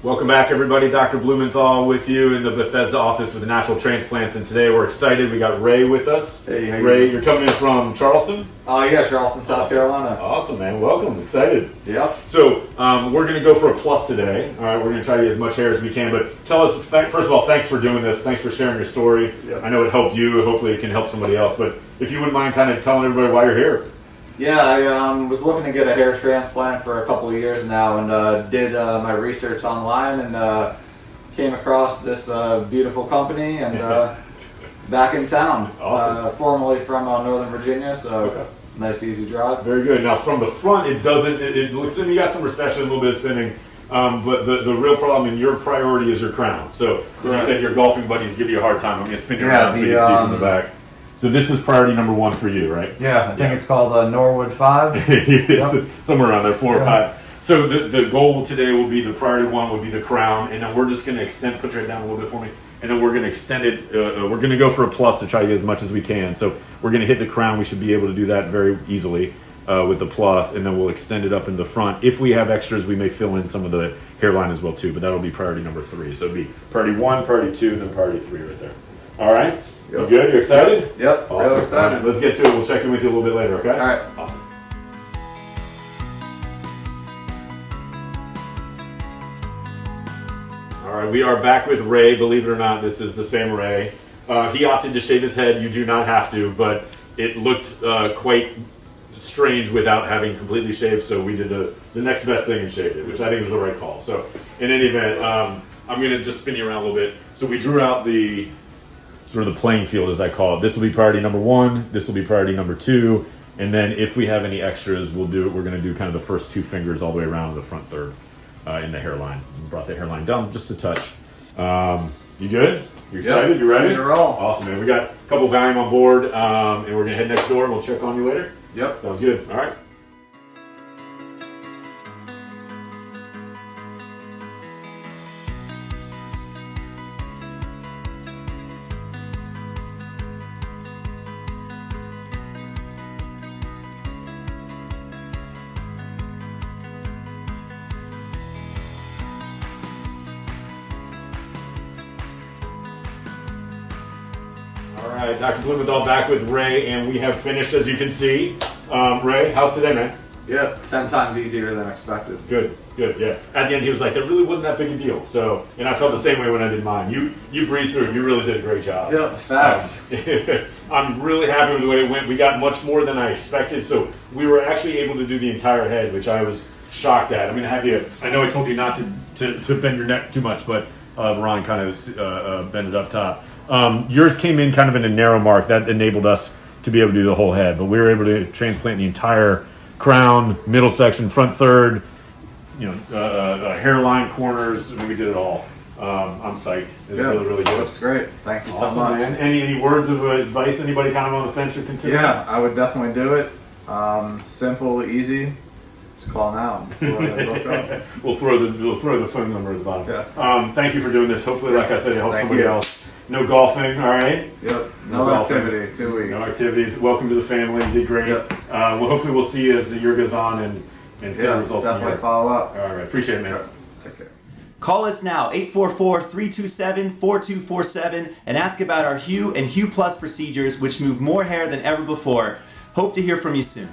Welcome back, everybody. Dr. Blumenthal with you in the Bethesda office with the Natural Transplants, and today we're excited. We got Ray with us. Hey, how you Ray, doing? you're coming in from Charleston? Yeah, Charleston, South Carolina. Awesome, man. Welcome. Excited. Yeah. So we're going to go for a plus today. All right, we're going to try to get as much hair as we can. But tell us, first of all, thanks for doing this. Thanks for sharing your story. Yep. I know it helped you. Hopefully, it can help somebody else. But if you wouldn't mind, kind of telling everybody why you're here. Yeah, I was looking to get a hair transplant for a couple of years now, and did my research online, and came across this beautiful company, and back in town. Awesome. Formerly from Northern Virginia, so Okay. nice easy drive. Very good. Now, from the front, it doesn't. It looks like you got some recession, a little bit of thinning. But the real problem and your priority is your crown. So when you said your golfing buddies give you a hard time, I'm going to spin you around so you can see from the back. So this is priority number one for you, right? Yeah, I think it's called Norwood 5. It's somewhere around there, 4 or 5. So the goal today will be the priority one will be the crown, and then we're just going to extend. Put your head down a little bit for me, and then we're going to extend it. We're going to go for a plus to try to get as much as we can. So we're going to hit the crown. We should be able to do that very easily with the plus, and then we'll extend it up in the front. If we have extras, we may fill in some of the hairline as well too. But that'll be priority number 3. So it'll be priority 1, priority 2, and then priority 3 right there. All right. You good? You excited? Yep, Awesome. real excited. All right, let's get to it. We'll check in with you a little bit later, okay? All right. Awesome. All right, we are back with Ray. Believe it or not, this is the same Ray. He opted to shave his head. You do not have to, but it looked quite strange without having completely shaved, so we did the next best thing and shaved it, which I think was the right call. So in any event, I'm going to just spin you around a little bit. So we drew out the sort of the playing field, as I call it. This will be priority number 1. This will be priority number 2. And then if we have any extras, we're going to do kind of the first 2 fingers all the way around the front third in the hairline. We brought the hairline down just a touch. You good? You excited? Yep. You ready? Ready to roll. Awesome, man. We got a couple Valium on board, and we're going to head next door and we'll check on you later. Yep. Sounds good. All right. All right, Dr. Blumenthal back with Ray, and we have finished, as you can see. Ray, how's today, man? Yeah, 10 times easier than expected. Good, yeah. At the end, he was like, that really wasn't that big a deal. So, and I felt the same way when I did mine. You breezed through it. You really did a great job. Yep, facts. I'm really happy with the way it went. We got much more than I expected. So we were actually able to do the entire head, which I was shocked at. I'm going to have you, I know I told you not to bend your neck too much, but Ron kind of bent it up top. Yours came in kind of in a narrow mark. That enabled us to be able to do the whole head, but we were able to transplant the entire crown, middle section, front third, hairline, corners. I mean, we did it all. I'm psyched. It was really good. That's great. Thank you so Awesome, much. man. Any words of advice? Anybody kind of on the fence or considering? Yeah, I would definitely do it. Simple, easy. Just call now before I book up. We'll throw the phone number at the bottom. Yeah. Thank you for doing this. Hopefully, like I said, it helps Thank somebody you. else. No golfing, all right? Yep. No No golfing. activity. 2 weeks. No activities. Welcome to the family. You did great. Yep. Well, hopefully we'll see you as the year goes on and see the results. Definitely follow up. All right. Appreciate it, man. Take care. Call us now, 844-327-4247, and ask about our Hue and Hue Plus procedures, which move more hair than ever before. Hope to hear from you soon.